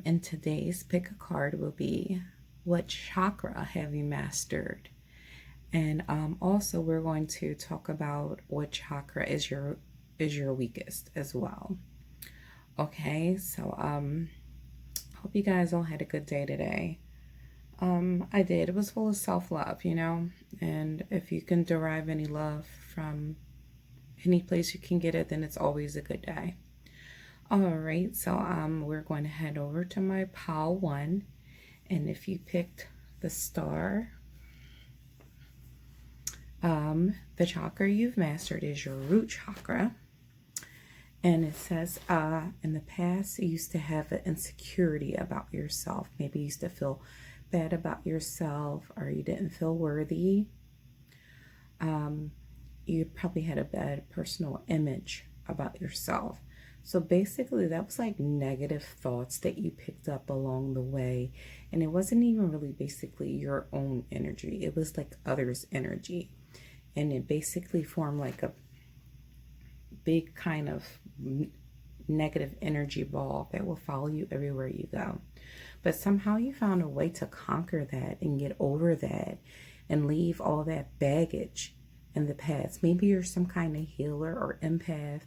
And today's pick a card will be, what chakra have you mastered? And also we're going to talk about what chakra is your weakest as well. Okay, so hope you guys all had a good day today. I did. It was full of self-love, you know, and if you can derive any love from any place you can get it, then it's always a good day. All right, so we're going to head over to my pile 1, and if you picked the star, the chakra you've mastered is your root chakra. And it says, in the past, you used to have an insecurity about yourself. Maybe you used to feel bad about yourself, or you didn't feel worthy. You probably had a bad personal image about yourself. So basically, that was like negative thoughts that you picked up along the way. And it wasn't even really basically your own energy. It was like others' energy. And it basically formed like a big kind of negative energy ball that will follow you everywhere you go. But somehow you found a way to conquer that and get over that and leave all that baggage in the past. Maybe you're some kind of healer or empath.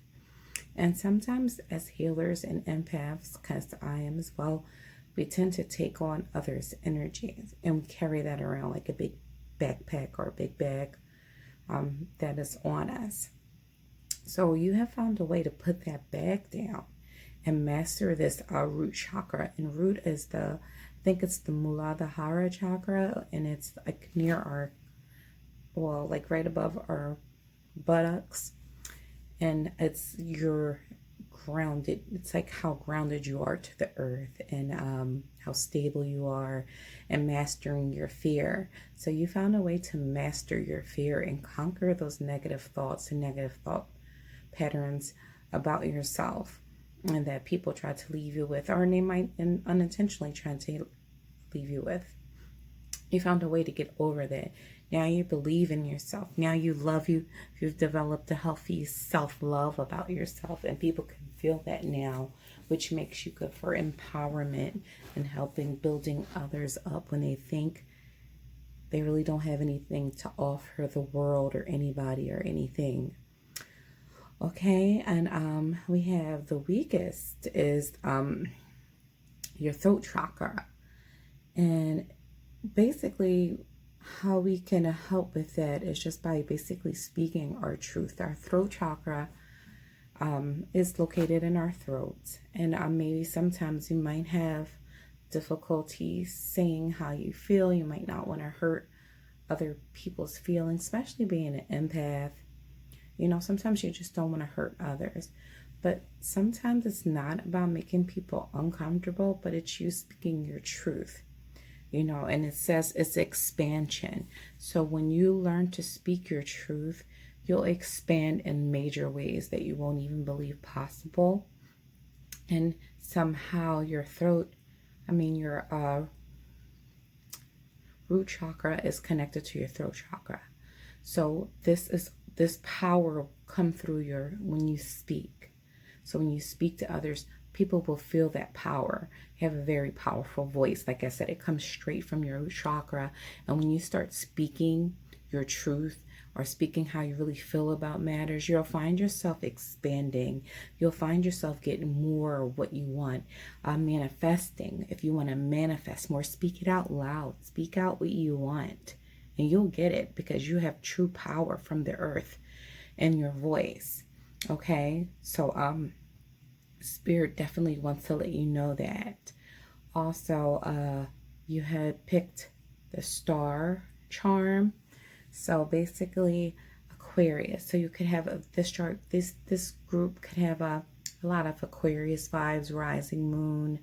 And sometimes as healers and empaths, because I am as well, we tend to take on others' energies and we carry that around like a big backpack or a big bag that is on us. So you have found a way to put that bag down and master this root chakra. And root is I think it's the Muladhara chakra, and it's like near our, well, like right above our buttocks. And it's your grounded, it's like how grounded you are to the earth, and how stable you are, and mastering your fear. So you found a way to master your fear and conquer those negative thoughts and negative thought patterns about yourself, and that people try to leave you with, or they might unintentionally try to leave you with. You found a way to get over that. Now you believe in yourself. Now you love you. You've developed a healthy self-love about yourself, and people can feel that now, which makes you good for empowerment and helping building others up when they think they really don't have anything to offer the world or anybody or anything. Okay, and we have the weakest is your throat chakra. And basically how we can help with that is just by basically speaking our truth. Our throat chakra is located in our throat, and maybe sometimes you might have difficulty saying how you feel. You might not want to hurt other people's feelings, especially being an empath. You know, sometimes you just don't want to hurt others. But sometimes it's not about making people uncomfortable, but it's you speaking your truth. You know, and it says it's expansion. So when you learn to speak your truth, you'll expand in major ways that you won't even believe possible. And somehow your throat, your root chakra is connected to your throat chakra. So this power will come through when you speak. So when you speak to others, people will feel that power. You have a very powerful voice. Like I said, it comes straight from your root chakra. And when you start speaking your truth or speaking how you really feel about matters, you'll find yourself expanding. You'll find yourself getting more of what you want. Manifesting. If you want to manifest more, speak it out loud. Speak out what you want. And you'll get it because you have true power from the earth in your voice. Okay? So, Spirit definitely wants to let you know that. Also, you had picked the star charm. So basically Aquarius. So you could have this chart, this group could have a lot of Aquarius vibes, rising moon,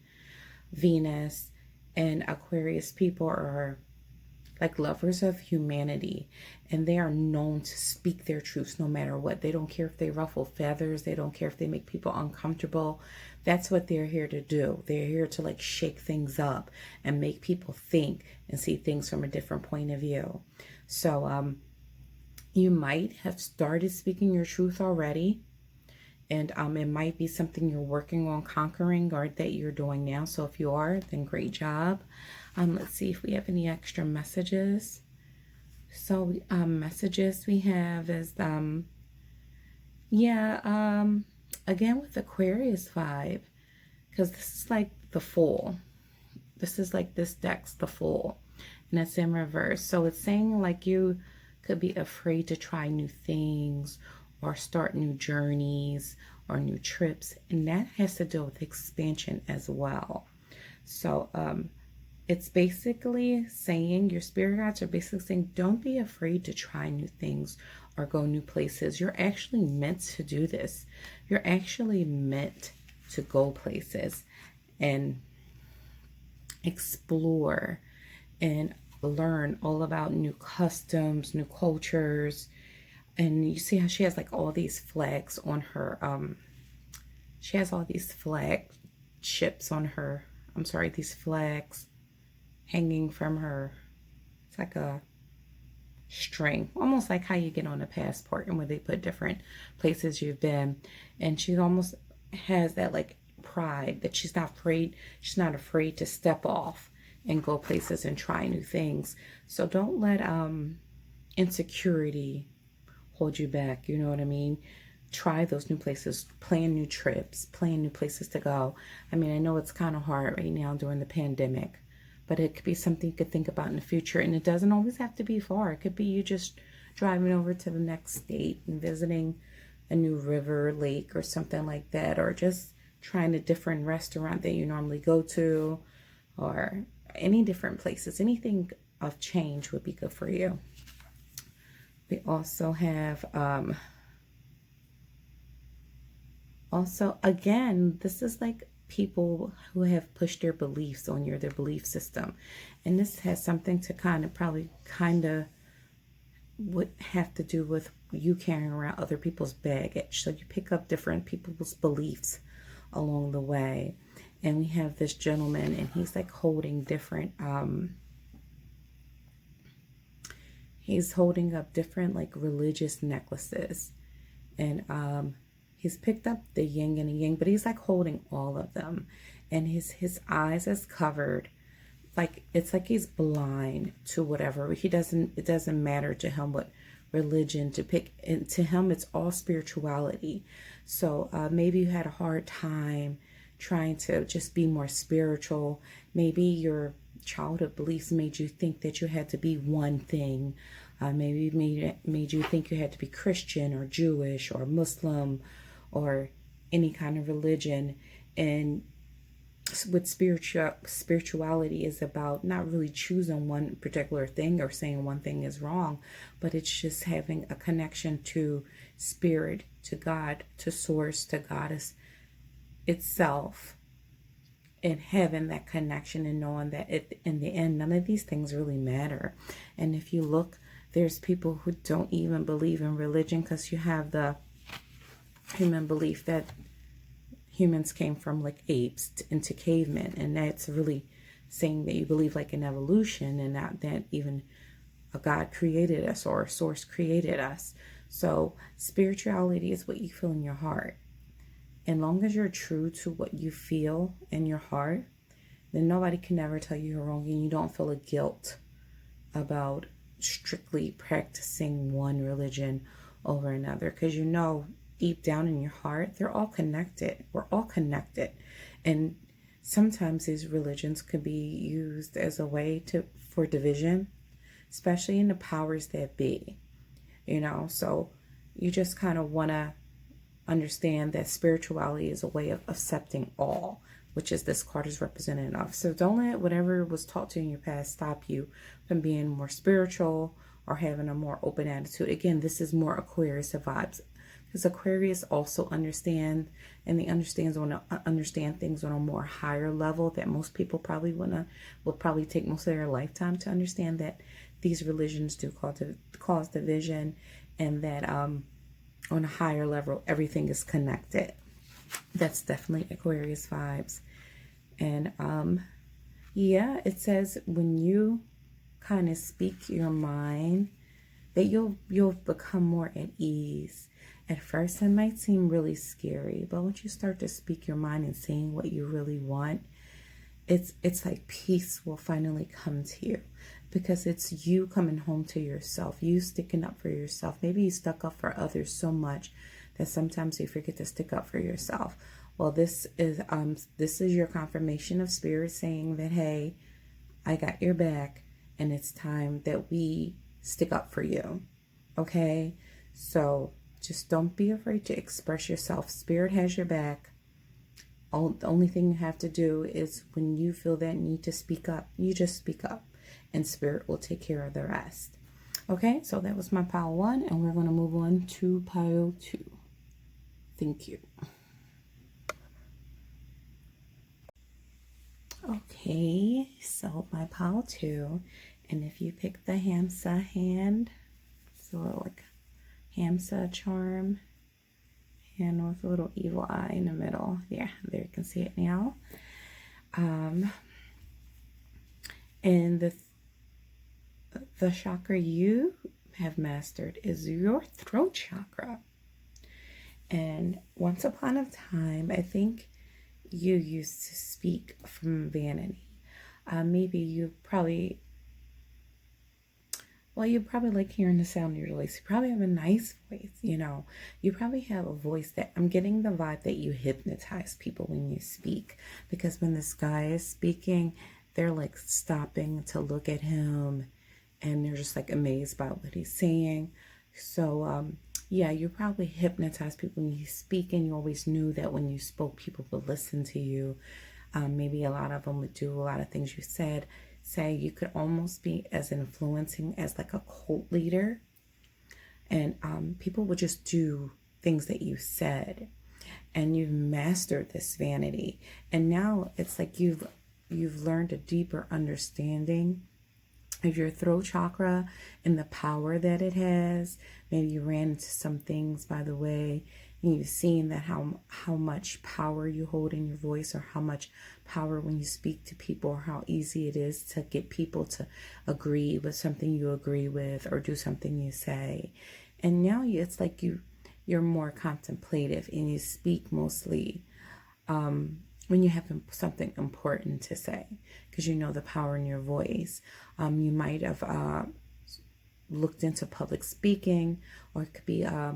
Venus, and Aquarius people are like lovers of humanity, and they are known to speak their truths no matter what. They don't care if they ruffle feathers. They don't care if they make people uncomfortable. That's what they're here to do. They're here to like shake things up and make people think and see things from a different point of view. So you might have started speaking your truth already, And it might be something you're working on conquering or that you're doing now. So if you are, then great job. Let's see if we have any extra messages. So messages we have is, again with Aquarius 5, because this is like the Fool. This is like this deck's the Fool, and it's in reverse. So it's saying like you could be afraid to try new things or start new journeys or new trips, and that has to do with expansion as well. So it's basically saying, your spirit guides are basically saying, don't be afraid to try new things or go new places. You're actually meant to do this. You're actually meant to go places and explore and learn all about new customs, new cultures. And you see how she has like all these flags on her, she has all these flag ships on her, these flags hanging from her. It's like a string, almost like how you get on a passport and where they put different places you've been. And she almost has that like pride that she's not afraid to step off and go places and try new things. So don't let insecurity hold you back. You know what I mean? Try those new places, plan new trips, plan new places to go. I mean, I know it's kind of hard right now during the pandemic, but it could be something you could think about in the future. And it doesn't always have to be far. It could be you just driving over to the next state and visiting a new river, lake, or something like that, or just trying a different restaurant that you normally go to, or any different places. Anything of change would be good for you. We also have, again, this is like people who have pushed their beliefs on you, their belief system. And this has something to would have to do with you carrying around other people's baggage. So you pick up different people's beliefs along the way. And we have this gentleman, and he's like holding different, he's holding up different like religious necklaces. And he's picked up the yin and the yang, but he's like holding all of them. And his eyes is covered. Like, it's like he's blind to whatever. It doesn't matter to him what religion to pick. And to him, it's all spirituality. So maybe you had a hard time trying to just be more spiritual. Maybe your childhood beliefs made you think that you had to be one thing. Maybe made you think you had to be Christian or Jewish or Muslim or any kind of religion. And with spirituality is about not really choosing one particular thing or saying one thing is wrong, but it's just having a connection to spirit, to God, to source, to goddess itself, and having that connection and knowing that in the end, none of these things really matter. And if you look, there's people who don't even believe in religion, because you have the human belief that humans came from like apes into cavemen, and that's really saying that you believe like in evolution and not that even a God created us or a source created us. So spirituality is what you feel in your heart. And long as you're true to what you feel in your heart, then nobody can ever tell you you're wrong, and you don't feel a guilt about strictly practicing one religion over another, because you know deep down in your heart they're all connected. We're all connected. And sometimes these religions could be used as a way for division, especially in the powers that be, you know. So you just kind of want to understand that spirituality is a way of accepting all, which is this card is representative of. So don't let whatever was taught to you in your past stop you from being more spiritual or having a more open attitude. Again, this is more Aquarius vibes, because Aquarius also understand, and they understand things on a more higher level that most people probably will probably take most of their lifetime to understand, that these religions do cause division, and that on a higher level everything is connected. That's definitely Aquarius vibes. And yeah, it says when you kind of speak your mind, that you'll become more at ease, At first, it might seem really scary, but once you start to speak your mind and saying what you really want, it's like peace will finally come to you, because it's you coming home to yourself, you sticking up for yourself. Maybe you stuck up for others so much that sometimes you forget to stick up for yourself. Well, this is your confirmation of spirit saying that, hey, I got your back, and it's time that we stick up for you. Okay? So just don't be afraid to express yourself. Spirit has your back. The only thing you have to do is when you feel that need to speak up, you just speak up, and spirit will take care of the rest. Okay, so that was my pile 1, and we're going to move on to pile 2. Thank you. Okay, so my pile 2, and if you pick the Hamsa hand, so like Hamsa charm, and with a little evil eye in the middle. Yeah, there you can see it now. And the chakra you have mastered is your throat chakra. And once upon a time, I think you used to speak from vanity. Maybe you probably like hearing the sound of your voice. You probably have a nice voice, you know. You probably have a voice that, I'm getting the vibe that you hypnotize people when you speak. Because when this guy is speaking, they're like stopping to look at him, and they're just like amazed by what he's saying. So, yeah, you probably hypnotize people when you speak, and you always knew that when you spoke, people would listen to you. Maybe a lot of them would do a lot of things you said. Say you could almost be as influencing as like a cult leader, and people would just do things that you said, and you've mastered this vanity, and now it's like you've learned a deeper understanding of your throat chakra and the power that it has. Maybe you ran into some things by the way, and you've seen that how much power you hold in your voice, or how much power when you speak to people, or how easy it is to get people to agree with something you agree with, or do something you say. And now it's like you're more contemplative, and you speak mostly when you have something important to say, because you know the power in your voice. You might have looked into public speaking, or it could be a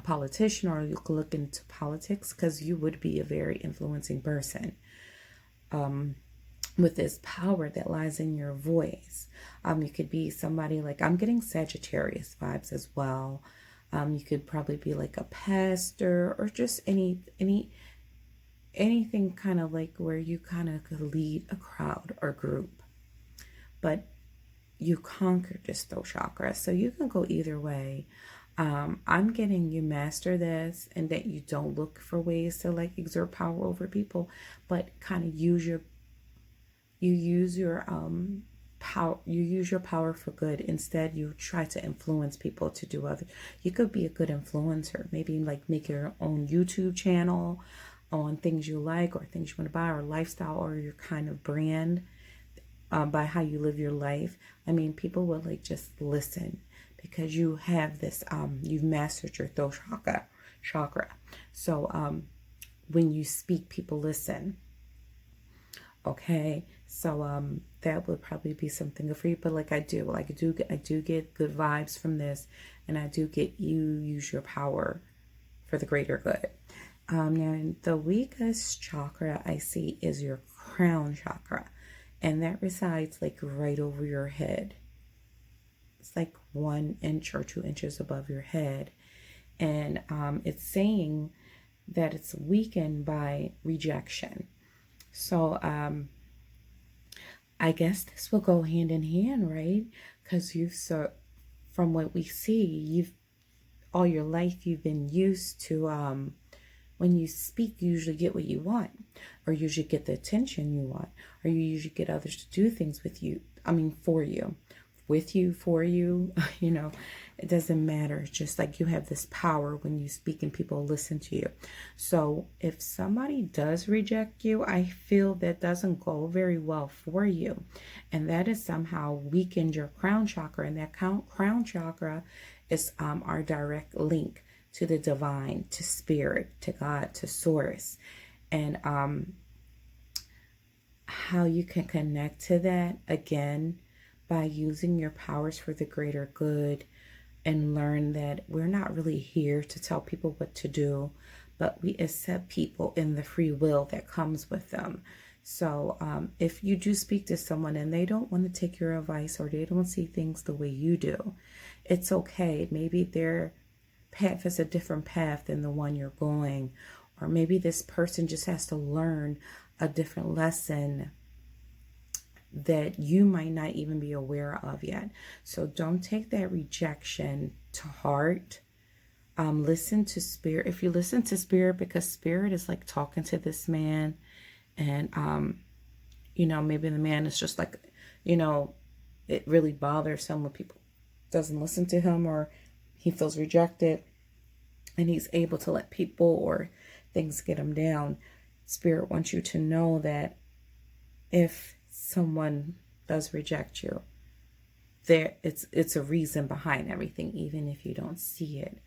politician, or you could look into politics, because you would be a very influencing person with this power that lies in your voice. You could be somebody like, I'm getting Sagittarius vibes as well. You could probably be like a pastor, or just anything kind of like where you kind of could lead a crowd or group. But you conquered this throat chakra, so you can go either way. I'm getting you master this, and that you don't look for ways to like exert power over people, but kind of use your power for good. Instead, you try to influence people to do other. You could be a good influencer, maybe like make your own YouTube channel on things you like, or things you want to buy, or lifestyle, or your kind of brand. By how you live your life. I mean, people will like just listen, because you have this, you've mastered your throat chakra. So when you speak, people listen. Okay, so that would probably be something good for you. But like I do get good vibes from this, and I do get you use your power for the greater good. Now the weakest chakra I see is your crown chakra. And that resides like right over your head. It's like 1 inch or 2 inches above your head. And it's saying that it's weakened by rejection. So I guess this will go hand in hand, right? Because from what we see, all your life you've been used to when you speak, you usually get what you want, or you usually get the attention you want, or you usually get others to do things with you. I mean, for you, for you, you know, it doesn't matter. It's just like you have this power when you speak and people listen to you. So if somebody does reject you, I feel that doesn't go very well for you. And that is somehow weakened your crown chakra. And that crown chakra is our direct link to the divine, to spirit, to God, to source. And how you can connect to that, again, by using your powers for the greater good, and learn that we're not really here to tell people what to do, but we accept people in the free will that comes with them. So if you do speak to someone and they don't want to take your advice, or they don't see things the way you do, it's okay. Maybe their path is a different path than the one you're going, or maybe this person just has to learn a different lesson that you might not even be aware of yet. So don't take that rejection to heart. Listen to spirit. If you listen to spirit, because spirit is like talking to this man, and you know, maybe the man is just like, you know, it really bothers him when people doesn't listen to him, or he feels rejected, and he's able to let people or things get him down. Spirit wants you to know that if someone does reject you, it's a reason behind everything, even if you don't see it.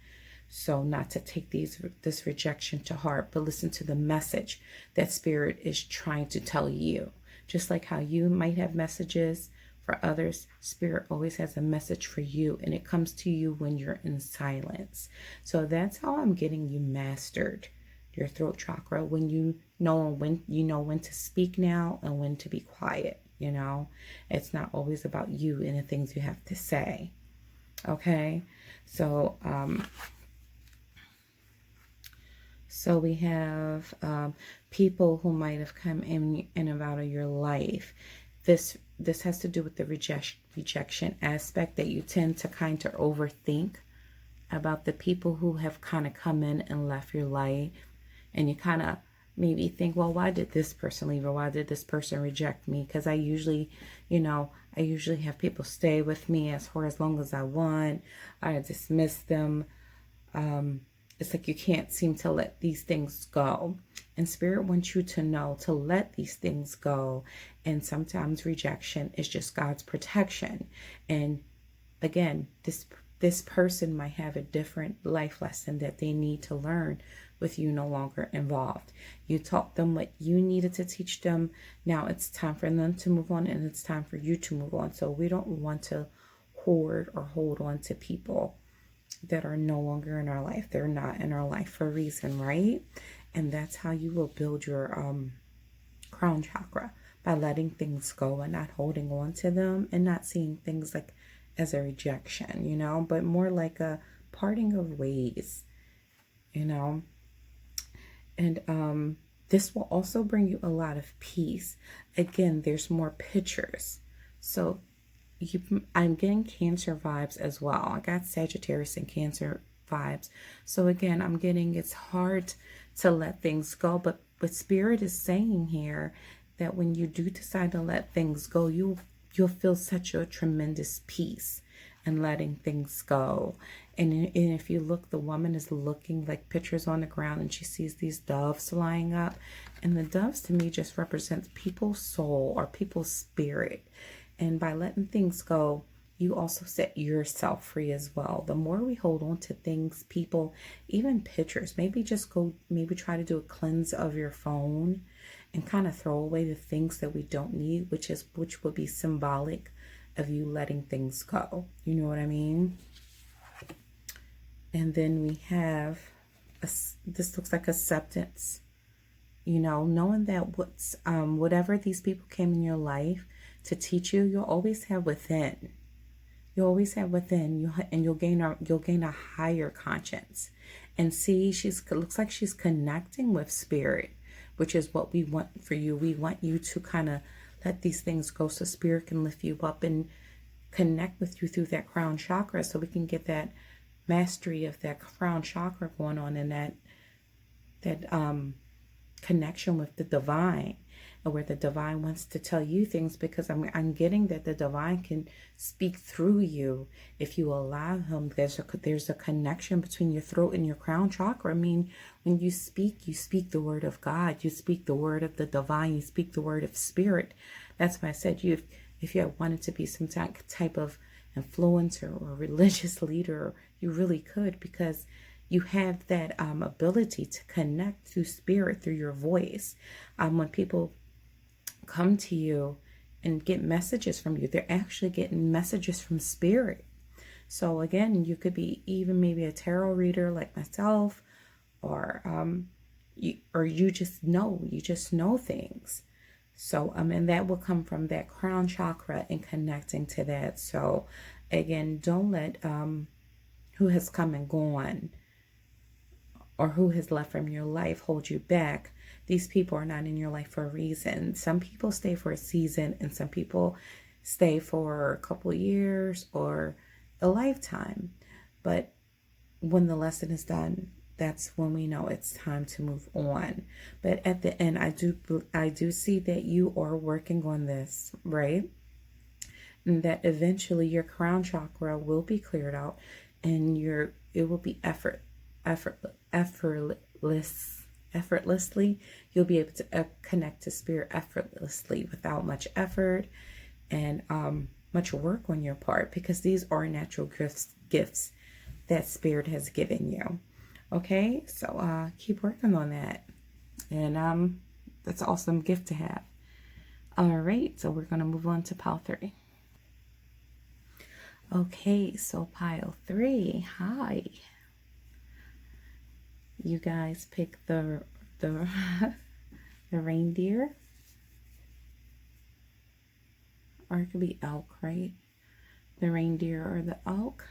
So not to take this rejection to heart, but listen to the message that spirit is trying to tell you. Just like how you might have messages for others, spirit always has a message for you, and it comes to you when you're in silence. So that's how I'm getting you mastered your throat chakra, when you know when to speak now and when to be quiet. You know, it's not always about you and the things you have to say. Okay, so so we have people who might have come in and out of your life. This has to do with the rejection aspect, that you tend to kind of overthink about the people who have kind of come in and left your life. And you kind of maybe think, well, why did this person leave, or why did this person reject me? Because I usually have people stay with me for as long as I want. I dismiss them. It's like you can't seem to let these things go. And spirit wants you to know to let these things go. And sometimes rejection is just God's protection. And again, this person might have a different life lesson that they need to learn with you no longer involved. You taught them what you needed to teach them. Now it's time for them to move on, and it's time for you to move on. So we don't want to hoard or hold on to people that are no longer in our life. They're not in our life for a reason, right? And that's how you will build your crown chakra, by letting things go and not holding on to them, and not seeing things like as a rejection, you know, but more like a parting of ways, you know. And this will also bring you a lot of peace. Again, there's more pictures. So I'm getting Cancer vibes as well. I got Sagittarius and Cancer vibes. So again, I'm getting, it's hard to let things go, but Spirit is saying here that when you do decide to let things go, you'll feel such a tremendous peace and letting things go. And if you look, the woman is looking like pictures on the ground, and she sees these doves flying up. And the doves to me just represents people's soul or people's spirit. And by letting things go, you also set yourself free as well. The more we hold on to things, people, even pictures, maybe try to do a cleanse of your phone and kind of throw away the things that we don't need, which would be symbolic of you letting things go. You know what I mean? And then we have this looks like acceptance. You know, knowing that whatever these people came in your life to teach you, you'll always have within. You always have within, and you'll gain a higher conscience. And see, looks like she's connecting with spirit, which is what we want for you. We want you to kind of let these things go, so spirit can lift you up and connect with you through that crown chakra, so we can get that mastery of that crown chakra going on, and that connection with the divine, and where the divine wants to tell you things, because I'm getting that the divine can speak through you if you allow him. There's a connection between your throat and your crown chakra. I mean, when you speak the word of God, you speak the word of the divine, you speak the word of spirit. That's why I said if you had wanted to be some type of influencer or religious leader, you really could, because you have that ability to connect through spirit, through your voice. When people come to you and get messages from you, they're actually getting messages from spirit. So again, you could be even maybe a tarot reader like myself, or you just know things. So and that will come from that crown chakra and connecting to that. So again, don't let who has come and gone or who has left from your life hold you back. These people are not in your life for a reason. Some people stay for a season, and some people stay for a couple of years or a lifetime. But when the lesson is done, that's when we know it's time to move on. But at the end, I do see that you are working on this, right? And that eventually your crown chakra will be cleared out, and it will be effortlessly. You'll be able to connect to spirit effortlessly without much effort and much work on your part, because these are natural gifts that spirit has given you. Okay, so keep working on that, and that's an awesome gift to have. All right, so we're going to move on to pile 3. Okay, so pile 3, hi. You guys pick the the reindeer, or it could be elk, right? The reindeer or the elk.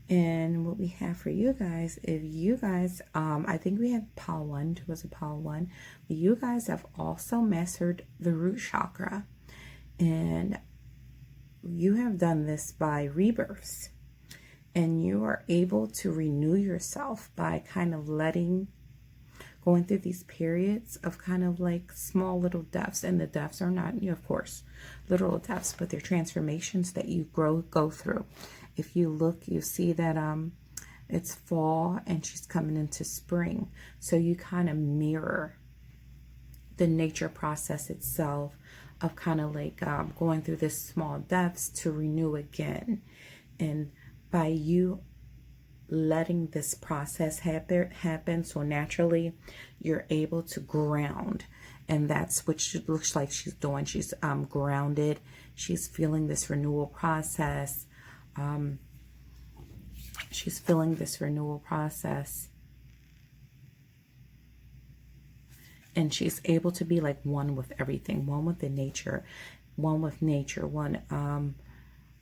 And what we have for you guys, if you guys, I think we had pile 1, was a pile 1, but you guys have also mastered the root chakra, and you have done this by rebirths, and you are able to renew yourself by kind of going through these periods of kind of like small little deaths. And the deaths are not, of course, literal deaths, but they're transformations that you go through. If you look, you see that it's fall and she's coming into spring. So you kind of mirror the nature process itself of kind of like going through this small deaths to renew again. And by you letting this process happen so naturally, you're able to ground. And that's what she looks like she's doing. She's grounded. She's feeling this renewal process. She's feeling this renewal process. And she's able to be like one with everything, one with the nature, one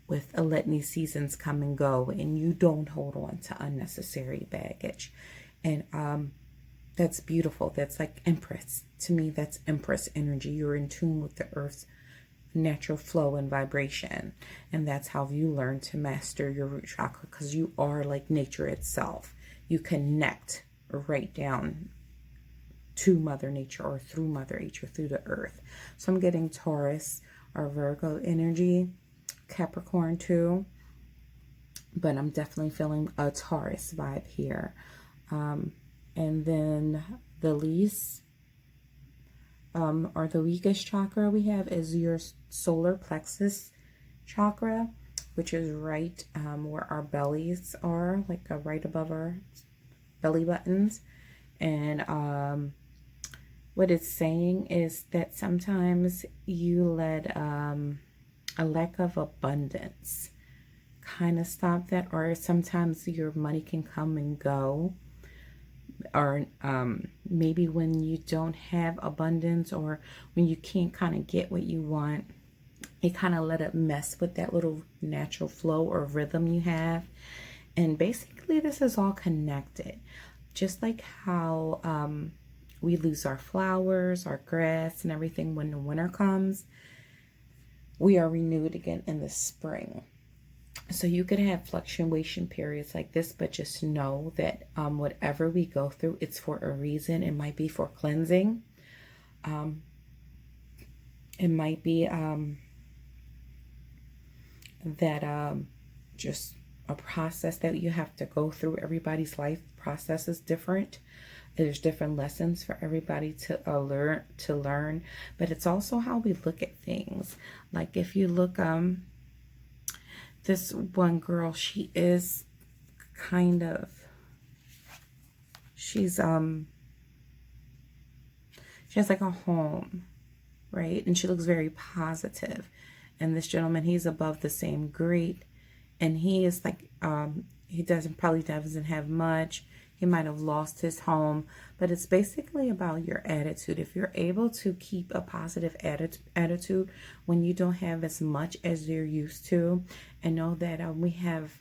with letting these seasons come and go, and you don't hold on to unnecessary baggage. And that's beautiful. That's like Empress. To me, that's Empress energy. You're in tune with the earth's natural flow and vibration. And that's how you learn to master your root chakra, because you are like nature itself. You connect right down to Mother Nature, or through Mother Nature, through the earth. So I'm getting Taurus or Virgo energy, Capricorn too, but I'm definitely feeling a Taurus vibe here. And then the least or the weakest chakra we have is your solar plexus chakra, which is right where our bellies are, like right above our belly buttons. And what it's saying is that sometimes you let a lack of abundance kind of stop that, or sometimes your money can come and go, or maybe when you don't have abundance, or when you can't kind of get what you want, it kind of let it mess with that little natural flow or rhythm you have. And basically this is all connected, just like how we lose our flowers, our grass, and everything when the winter comes. We are renewed again in the spring. So you could have fluctuation periods like this, but just know that whatever we go through, it's for a reason. It might be for cleansing. It might be that just a process that you have to go through. Everybody's life process is different. There's different lessons for everybody to learn, but it's also how we look at things. Like if you look, this one girl, she is kind of, she has like a home, right? And she looks very positive. And this gentleman, he's above the same grade, and he is like, he probably doesn't have much. He might have lost his home, but it's basically about your attitude. If you're able to keep a positive attitude when you don't have as much as you're used to, and know that we have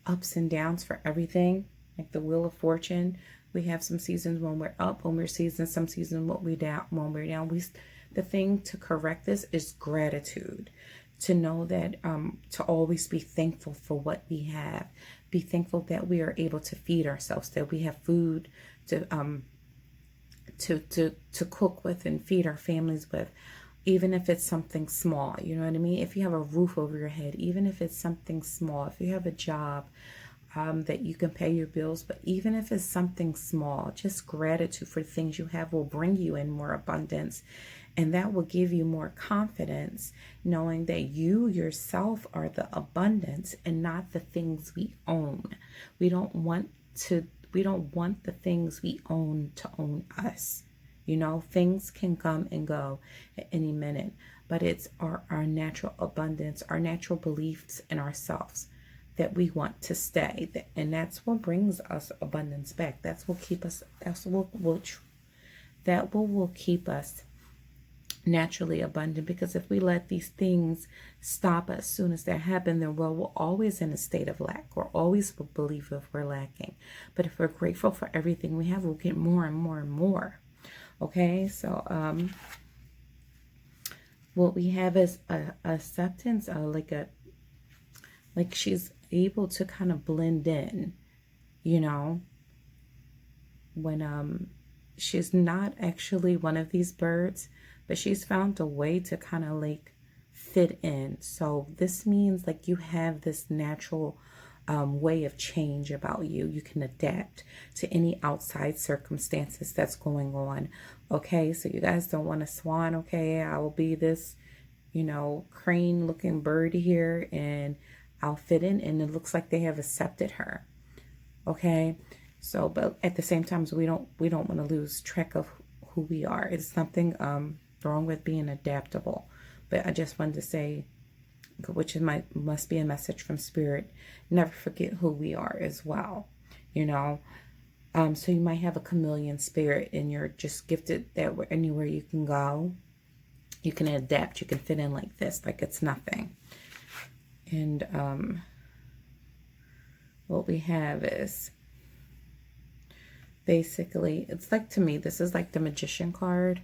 ups and downs for everything, like the Wheel of Fortune. We have some seasons when we're up, when we're seasons, some seasons when we're down. The thing to correct this is gratitude. To know that, to always be thankful for what we have. Be thankful that we are able to feed ourselves, that we have food to cook with and feed our families with, even if it's something small. You know what I mean? If you have a roof over your head, even if it's something small, if you have a job, that you can pay your bills, but even if it's something small, just gratitude for the things you have will bring you in more abundance. And that will give you more confidence, knowing that you yourself are the abundance and not the things we own. We don't want the things we own to own us. You know, things can come and go at any minute, but it's our natural abundance, our natural beliefs in ourselves that we want to stay. And that's what brings us abundance back. That's what keep us, that will keep us naturally abundant. Because if we let these things stop as soon as they happen, then we're always in a state of lack. We're always believe if we're lacking. But if we're grateful for everything we have, we'll get more and more and more. Okay, so what we have is a acceptance, like she's able to kind of blend in, you know, when she's not actually one of these birds, but she's found a way to kind of like fit in. So this means like you have this natural way of change about you. You can adapt to any outside circumstances that's going on. Okay, so you guys don't want a swan. Okay, I will be this, you know, crane looking bird here, and I'll fit in, and it looks like they have accepted her. Okay, so but at the same time, we don't want to lose track of who we are. It's nothing wrong with being adaptable, but I just wanted to say, which must be a message from Spirit, never forget who we are as well, you know. So you might have a chameleon spirit, and you're just gifted that anywhere you can go, you can adapt, you can fit in like this, like it's nothing. And what we have is basically, it's like, to me, this is like the Magician card.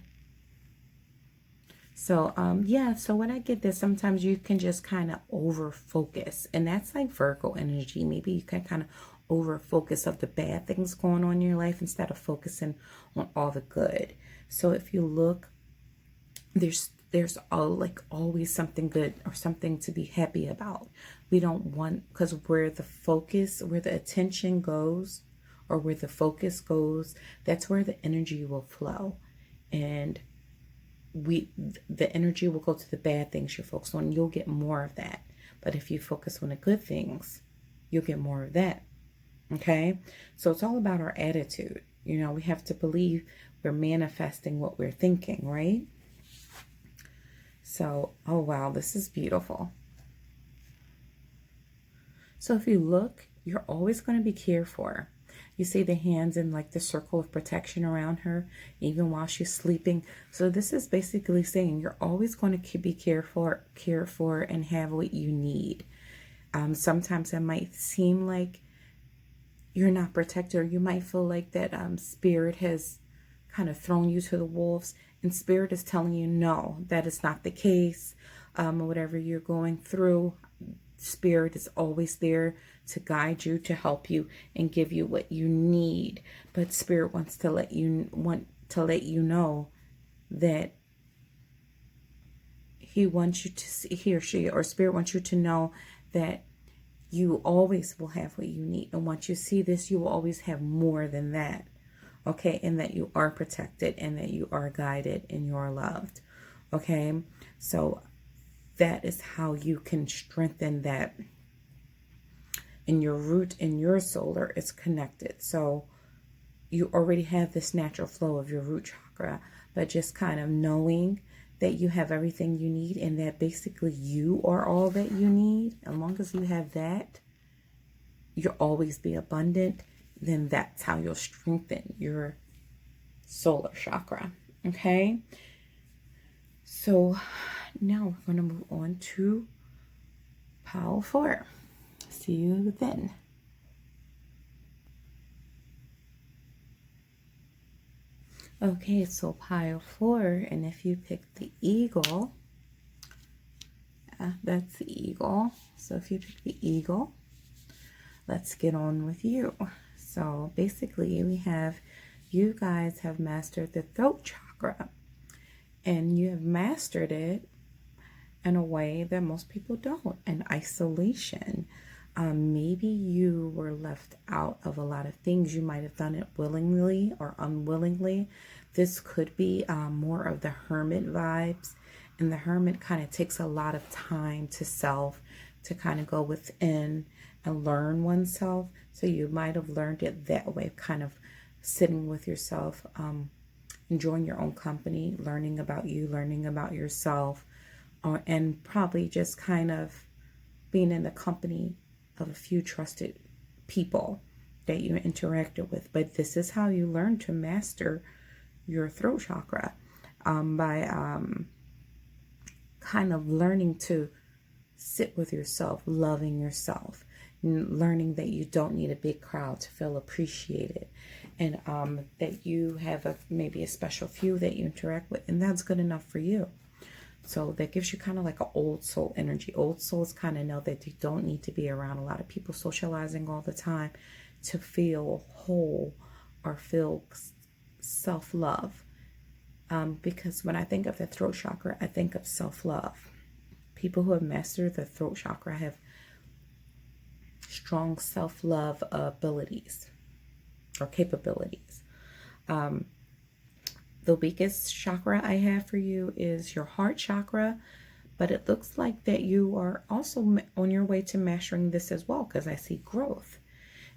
So, yeah, so when I get this, sometimes you can just kind of over focus, and that's like Virgo energy. Maybe you can kind of over focus of the bad things going on in your life instead of focusing on all the good. So if you look, there's like always something good or something to be happy about. We don't want, because where the attention goes, or where the focus goes, that's where the energy will flow. And the energy will go to the bad things you're focused on. You'll get more of that. But if you focus on the good things, you'll get more of that. Okay? So it's all about our attitude. You know, we have to believe we're manifesting what we're thinking, right? So, oh wow, this is beautiful. So if you look, you're always going to be cared for. You see the hands in like the circle of protection around her, even while she's sleeping. So this is basically saying you're always going to be cared for, and have what you need. Sometimes it might seem like you're not protected, or you might feel like that Spirit has kind of thrown you to the wolves, and Spirit is telling you, no, that is not the case. Whatever you're going through, Spirit is always there to guide you, to help you, and give you what you need. But Spirit wants to let you know that he wants you to see, he or she, or Spirit wants you to know that you always will have what you need. And once you see this, you will always have more than that. Okay, and that you are protected, and that you are guided, and you are loved. Okay, so that is how you can strengthen that. And your root and your solar is connected. So you already have this natural flow of your root chakra, but just kind of knowing that you have everything you need and that basically you are all that you need. As long as you have that, you'll always be abundant. Then that's how you'll strengthen your solar chakra. Okay. So now we're going to move on to pile 4. See you then. Okay, so pile 4, and if you pick the eagle, that's the eagle. So if you pick the eagle, let's get on with you. So basically we have, you guys have mastered the throat chakra, and you have mastered it in a way that most people don't, in isolation. Maybe you were left out of a lot of things. You might have done it willingly or unwillingly. This could be more of the hermit vibes. And the hermit kind of takes a lot of time to self, to kind of go within and learn oneself. So you might have learned it that way, kind of sitting with yourself, enjoying your own company, learning about you, learning about yourself, and probably just kind of being in the company of a few trusted people that you interacted with. But this is how you learn to master your throat chakra, by kind of learning to sit with yourself, loving yourself, learning that you don't need a big crowd to feel appreciated, and that you have maybe a special few that you interact with, and that's good enough for you. So that gives you kind of like an old soul energy. Old souls kind of know that you don't need to be around a lot of people socializing all the time to feel whole or feel self-love. Because when I think of the throat chakra, I think of self-love. People who have mastered the throat chakra have strong self-love abilities or capabilities. The weakest chakra I have for you is your heart chakra, but it looks like that you are also on your way to mastering this as well, because I see growth.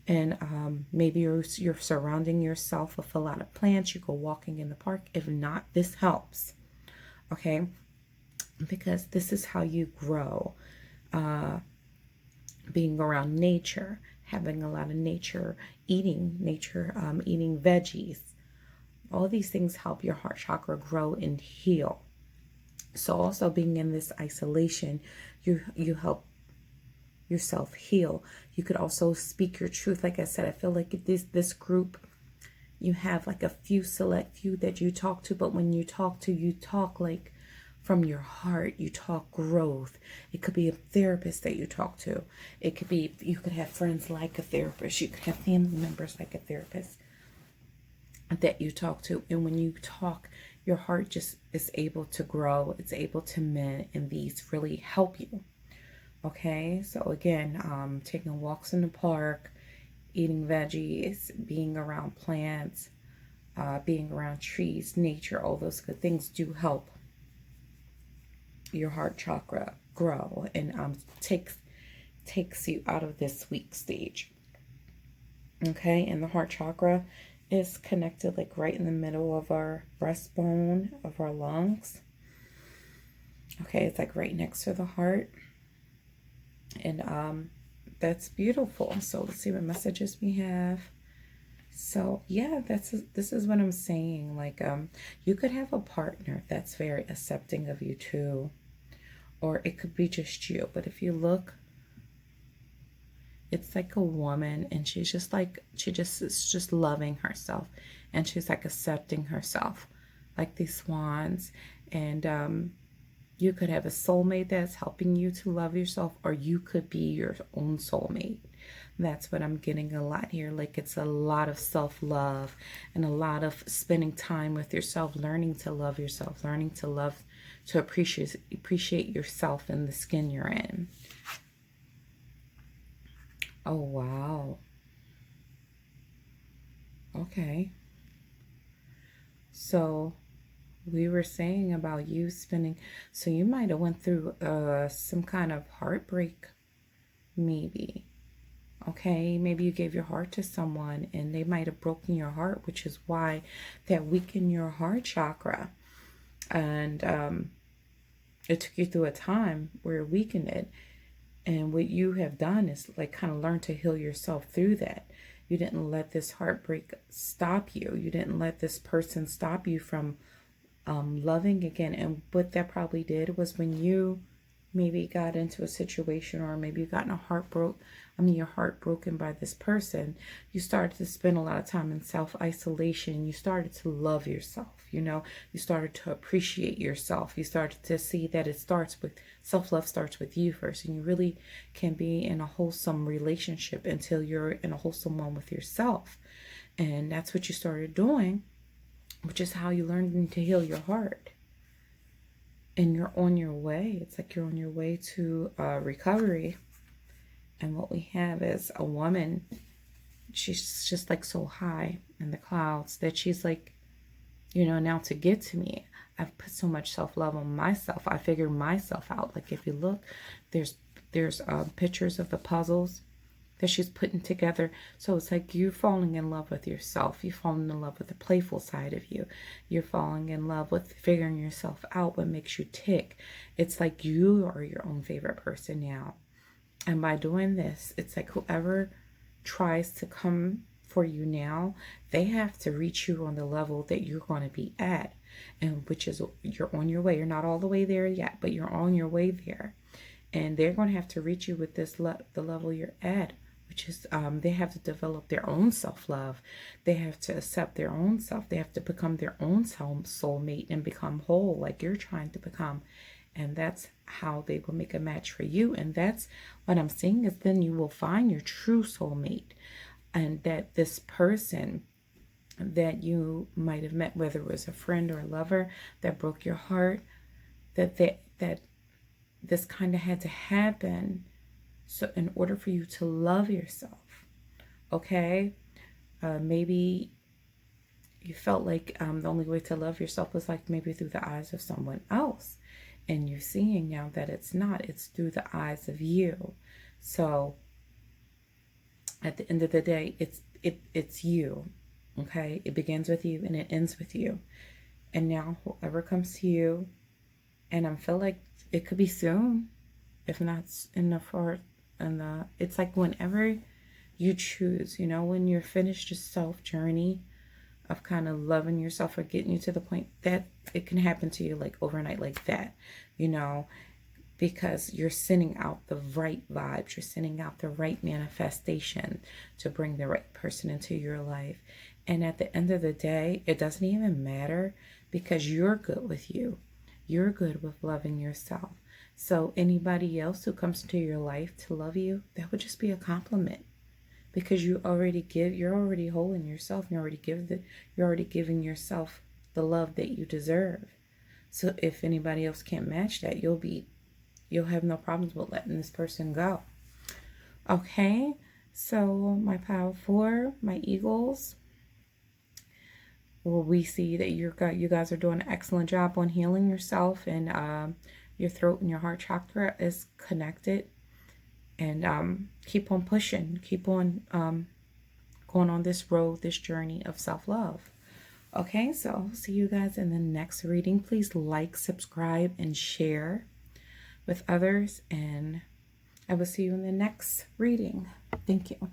And maybe you're surrounding yourself with a lot of plants. You go walking in the park. If not, this helps. Okay, because this is how you grow. Being around nature, having a lot of nature, eating veggies. All these things help your heart chakra grow and heal. So also being in this isolation, you help yourself heal. You could also speak your truth. Like I said, I feel like this group, you have like a select few that you talk to, but when you talk like from your heart. You talk growth. It could be a therapist that you talk to. It could be, you could have friends like a therapist. You could have family members like a therapist that you talk to. And when you talk, your heart just is able to grow. It's able to mend, and these really help you. Okay, so again, taking walks in the park, eating veggies, being around plants, being around trees, nature, all those good things do help your heart chakra grow, and takes you out of this weak stage. Okay, and the heart chakra is connected like right in the middle of our breastbone of our lungs. Okay, it's like right next to the heart. And that's beautiful. So let's see what messages we have. So yeah, this is what I'm saying. Like you could have a partner that's very accepting of you too, or it could be just you. But if you look, it's like a woman, and she's just like, is just loving herself, and she's like accepting herself, like these swans. And you could have a soulmate that's helping you to love yourself, or you could be your own soulmate. That's what I'm getting a lot here. Like it's a lot of self-love and a lot of spending time with yourself, learning to love yourself, learning to love, to appreciate yourself and the skin you're in. Oh, wow. Okay. So we were saying about you spending, so you might have went through some kind of heartbreak, maybe. Okay, maybe you gave your heart to someone and they might have broken your heart, which is why that weakened your heart chakra. And it took you through a time where it weakened it. And what you have done is like kind of learn to heal yourself through that. You didn't let this heartbreak stop you. You didn't let this person stop you from loving again. And what that probably did was when you maybe got into a situation, or maybe you got in your heart broken by this person, you started to spend a lot of time in self-isolation. You started to love yourself, you started to appreciate yourself. You started to see that self-love starts with you first, and you really can be in a wholesome relationship until you're in a wholesome one with yourself. And that's what you started doing, which is how you learned to heal your heart. And you're on your way. It's like you're on your way to recovery. And what we have is a woman. She's just like so high in the clouds that she's like, now to get to me, I've put so much self-love on myself. I figured myself out. Like if you look, there's pictures of the puzzles that she's putting together. So it's like you're falling in love with yourself. You're falling in love with the playful side of you. You're falling in love with figuring yourself out, what makes you tick. It's like you are your own favorite person now. And by doing this, it's like whoever tries to come for you now, they have to reach you on the level that you're going to be at. And which is you're on your way. You're not all the way there yet, but you're on your way there. And they're going to have to reach you with the level you're at, which is they have to develop their own self-love. They have to accept their own self. They have to become their own soulmate and become whole like you're trying to become. And that's how they will make a match for you. And that's what I'm saying is then you will find your true soulmate. And that this person that you might have met, whether it was a friend or a lover that broke your heart, that this kind of had to happen. So in order for you to love yourself, okay, maybe you felt like the only way to love yourself was like maybe through the eyes of someone else. And you're seeing now that it's not. It's through the eyes of you. So at the end of the day, it's you, okay? It begins with you and it ends with you. And now whoever comes to you, and I feel like it could be soon, if not in the far. And it's like whenever you choose, when you're finished your self journey of kind of loving yourself or getting you to the point that it can happen to you like overnight like that, because you're sending out the right vibes, you're sending out the right manifestation to bring the right person into your life. And at the end of the day, it doesn't even matter because you're good with you. You're good with loving yourself. So anybody else who comes into your life to love you, that would just be a compliment, because you're already whole in yourself. You're already giving yourself the love that you deserve. So if anybody else can't match that, you'll have no problems with letting this person go. Okay, so my pile 4, my eagles. Well, we see that you guys are doing an excellent job on healing yourself, and your throat and your heart chakra is connected. And keep on pushing. Keep on going on this road, this journey of self-love. Okay, so see you guys in the next reading. Please like, subscribe, and share with others. And I will see you in the next reading. Thank you.